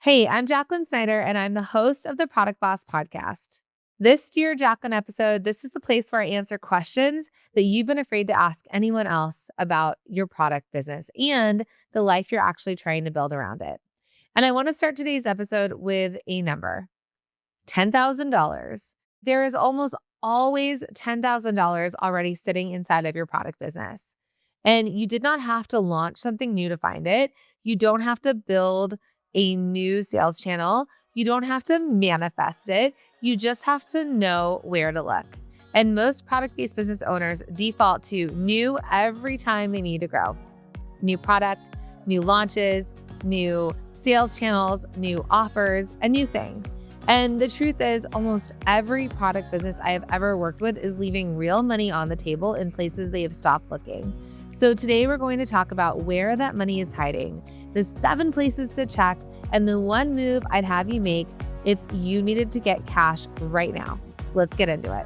Hey, I'm Jacqueline Snyder, and I'm the host of the Product Boss podcast. This Dear Jacqueline episode, this is the place where I answer questions that you've been afraid to ask anyone else about your product business and the life you're actually trying to build around it. And I want to start today's episode with a number, $10,000. There is almost always $10,000 already sitting inside of your product business. And you did not have to launch something new to find it. You don't have to build a new sales channel. You don't have to manifest it. You just have to know where to look. And most product-based business owners default to new every time they need to grow. New product, new launches, new sales channels, new offers, a new thing. And the truth is, almost every product business I have ever worked with is leaving real money on the table in places they have stopped looking. So today we're going to talk about where that money is hiding, the 7 places to check, and the one move I'd have you make if you needed to get cash right now. Let's get into it.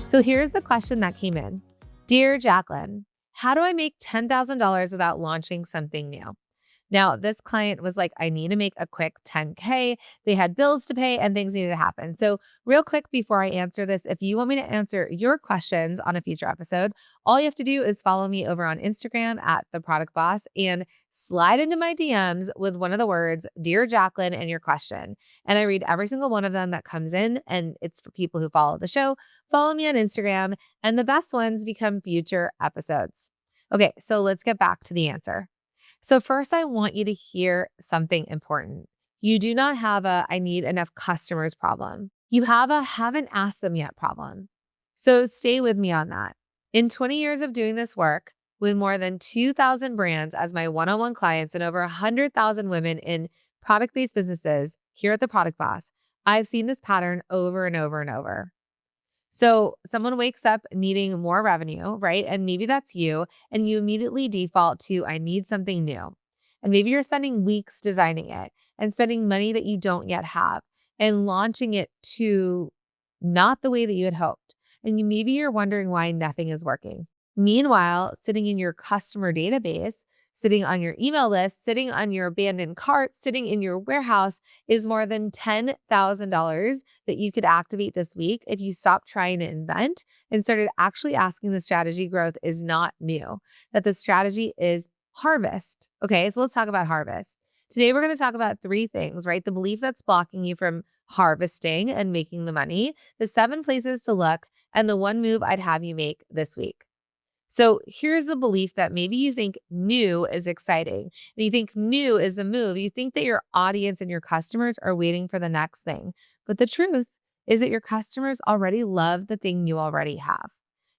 So here's the question that came in. Dear Jacqueline, how do I make $10,000 without launching something new? Now, this client was like, I need to make a quick 10K. They had bills to pay and things needed to happen. So real quick before I answer this, if you want me to answer your questions on a future episode, all you have to do is follow me over on Instagram at The Product Boss and slide into my DMs with one of the words, Dear Jacqueline, and your question. And I read every single one of them that comes in, and it's for people who follow the show. Follow me on Instagram, and the best ones become future episodes. Okay, so let's get back to the answer. So first, I want you to hear something important. You do not have a I need enough customers problem. You have a haven't asked them yet problem. So stay with me on that. In 20 years of doing this work, with more than 2,000 brands as my one-on-one clients and over 100,000 women in product-based businesses here at The Product Boss, I've seen this pattern over and over and over. So someone wakes up needing more revenue, right? And maybe that's you. And you immediately default to, I need something new. And maybe you're spending weeks designing it and spending money that you don't yet have and launching it to not the way that you had hoped. And maybe you're wondering why nothing is working. Meanwhile, sitting in your customer database, sitting on your email list, sitting on your abandoned cart, sitting in your warehouse is more than $10,000 that you could activate this week if you stopped trying to invent and started actually asking the strategy growth is not new, that the strategy is harvest. Okay, so let's talk about harvest. Today, we're going to talk about 3 things, right? The belief that's blocking you from harvesting and making the money, the 7 places to look, and the one move I'd have you make this week. So here's the belief that maybe you think new is exciting and you think new is the move. You think that your audience and your customers are waiting for the next thing. But the truth is that your customers already love the thing you already have.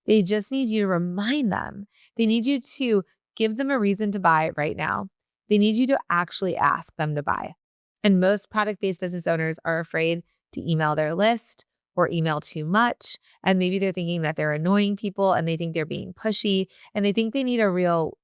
They just need you to remind them. They need you to give them a reason to buy right now. They need you to actually ask them to buy. And most product-based business owners are afraid to email their list or email too much. And maybe they're thinking that they're annoying people and they think they're being pushy and they think they need a real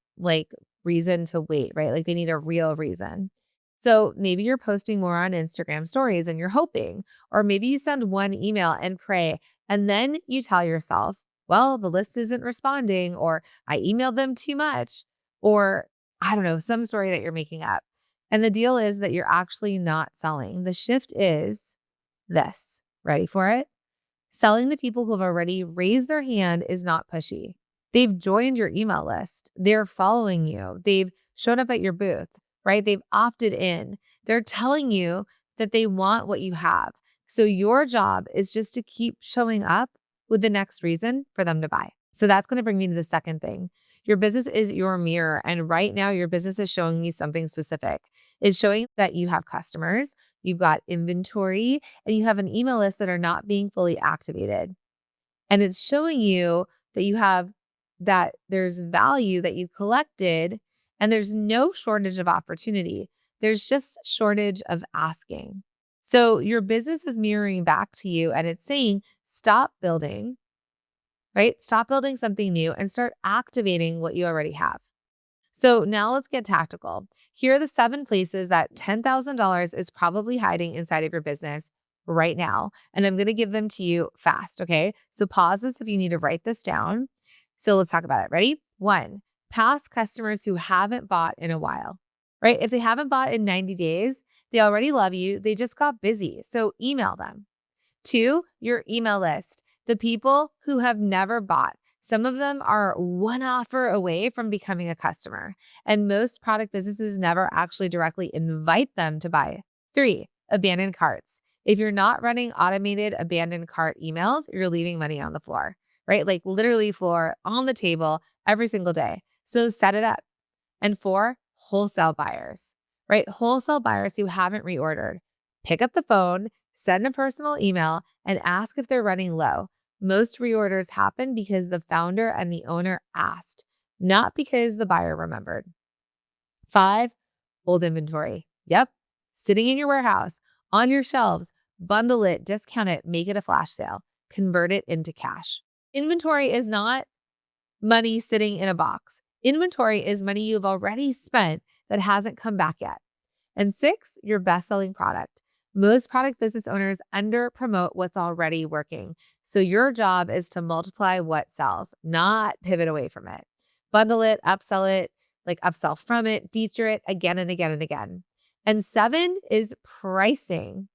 reason to wait, right? Like they need a real reason. So maybe you're posting more on Instagram stories and you're hoping, or maybe you send one email and pray. And then you tell yourself, well, the list isn't responding, or I emailed them too much, or I don't know, some story that you're making up. And the deal is that you're actually not selling. The shift is this. Ready for it? Selling to people who have already raised their hand is not pushy. They've joined your email list. They're following you. They've shown up at your booth, right? They've opted in. They're telling you that they want what you have. So your job is just to keep showing up with the next reason for them to buy. So that's going to bring me to the second thing. Your business is your mirror. And right now, your business is showing you something specific. It's showing that you have customers, you've got inventory, and you have an email list that are not being fully activated. And it's showing you that there's value that you collected and there's no shortage of opportunity. There's just shortage of asking. So your business is mirroring back to you and it's saying, stop building, right? Stop building something new and start activating what you already have. So now let's get tactical. Here are the 7 places that $10,000 is probably hiding inside of your business right now. And I'm going to give them to you fast. Okay. So pause this if you need to write this down. So let's talk about it. Ready? 1, past customers who haven't bought in a while, right? If they haven't bought in 90 days, they already love you. They just got busy. So email them. 2, your email list, the people who have never bought. Some of them are one offer away from becoming a customer, and most product businesses never actually directly invite them to buy. 3, abandoned carts. If you're not running automated abandoned cart emails, you're leaving money on the floor, right? Like literally floor on the table every single day. So set it up. And 4, wholesale buyers, right? Wholesale buyers who haven't reordered. Pick up the phone, send a personal email, and ask if they're running low. Most reorders happen because the founder and the owner asked, not because the buyer remembered. 5, old inventory. Yep. Sitting in your warehouse, on your shelves, bundle it, discount it, make it a flash sale, convert it into cash. Inventory is not money sitting in a box. Inventory is money you've already spent that hasn't come back yet. And 6, your best-selling product. Most product business owners under promote what's already working. So your job is to multiply what sells, not pivot away from it. Bundle it, like upsell from it, feature it again and again and again. And 7 is pricing.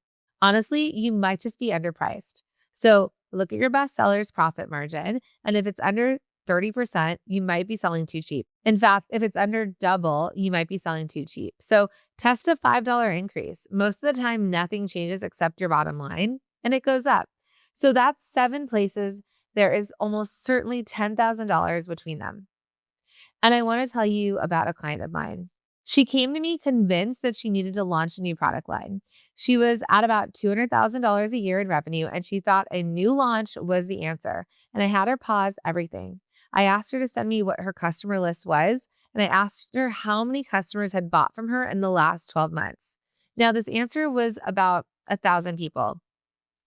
Honestly, you might just be underpriced. So look at your best seller's profit margin. And if it's under 30%, you might be selling too cheap. In fact, if it's under double, you might be selling too cheap. So test a $5 increase. Most of the time, nothing changes except your bottom line, and it goes up. So that's 7 places. There is almost certainly $10,000 between them. And I want to tell you about a client of mine. She came to me convinced that she needed to launch a new product line. She was at about $200,000 a year in revenue, and she thought a new launch was the answer. And I had her pause everything. I asked her to send me what her customer list was, and I asked her how many customers had bought from her in the last 12 months. Now, this answer was about 1,000 people.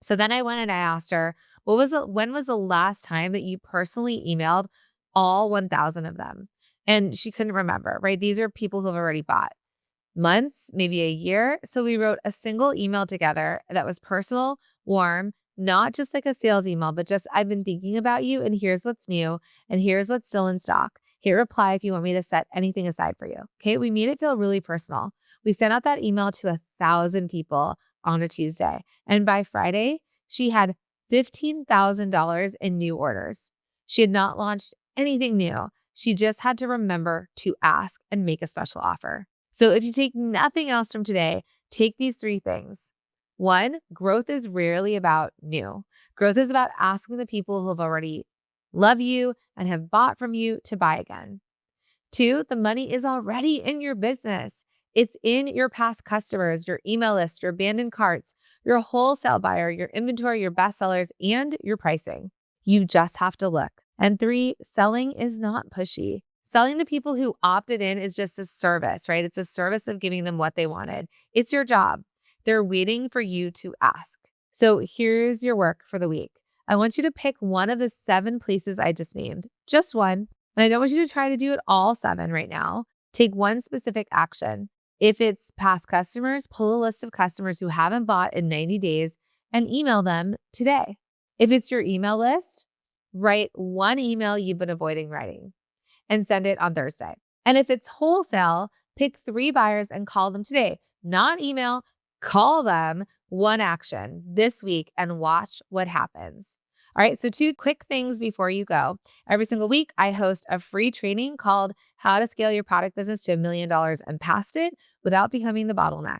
So then I went and I asked her, when was the last time that you personally emailed all 1,000 of them? And she couldn't remember, right? These are people who have already bought. Months, maybe a year. So we wrote a single email together that was personal, warm, not just like a sales email, but just, I've been thinking about you and here's what's new and here's what's still in stock. Hit reply if you want me to set anything aside for you. Okay. We made it feel really personal. We sent out that email to 1,000 people on a Tuesday. And by Friday, she had $15,000 in new orders. She had not launched anything new. She just had to remember to ask and make a special offer. So if you take nothing else from today, take these 3 things. 1, growth is rarely about new. Growth is about asking the people who have already loved you and have bought from you to buy again. 2, the money is already in your business. It's in your past customers, your email list, your abandoned carts, your wholesale buyer, your inventory, your best sellers, and your pricing. You just have to look. And 3, selling is not pushy. Selling to people who opted in is just a service, right? It's a service of giving them what they wanted. It's your job. They're waiting for you to ask. So here's your work for the week. I want you to pick one of the 7 places I just named, just one. And I don't want you to try to do it all 7 right now. Take one specific action. If it's past customers, pull a list of customers who haven't bought in 90 days and email them today. If it's your email list, write one email you've been avoiding writing and send it on Thursday. And if it's wholesale, pick 3 buyers and call them today. Not email, call them, one action this week and watch what happens. All right, so 2 quick things before you go. Every single week, I host a free training called How to Scale Your Product Business to $1 million and Past It Without Becoming the Bottleneck.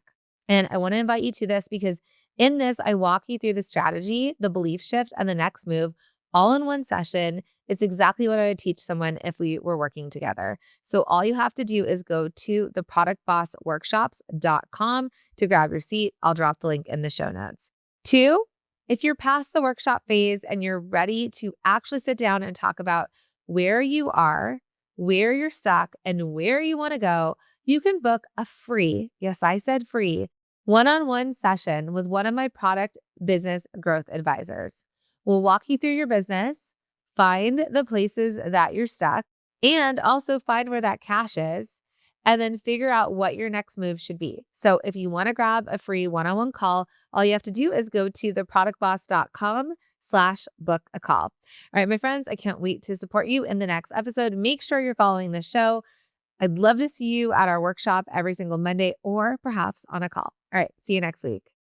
And I want to invite you to this because in this, I walk you through the strategy, the belief shift, and the next move all in one session. It's exactly what I would teach someone if we were working together. So all you have to do is go to theproductbossworkshops.com to grab your seat. I'll drop the link in the show notes. 2, if you're past the workshop phase and you're ready to actually sit down and talk about where you are, where you're stuck, and where you want to go, you can book a free, yes, I said free, one-on-one session with one of my product business growth advisors. We'll walk you through your business, find the places that you're stuck, and also find where that cash is and then figure out what your next move should be. So if you want to grab a free one-on-one call, all you have to do is go to theproductboss.com/book a call. All right, my friends, I can't wait to support you in the next episode. Make sure you're following the show. I'd love to see you at our workshop every single Monday or perhaps on a call. All right, see you next week.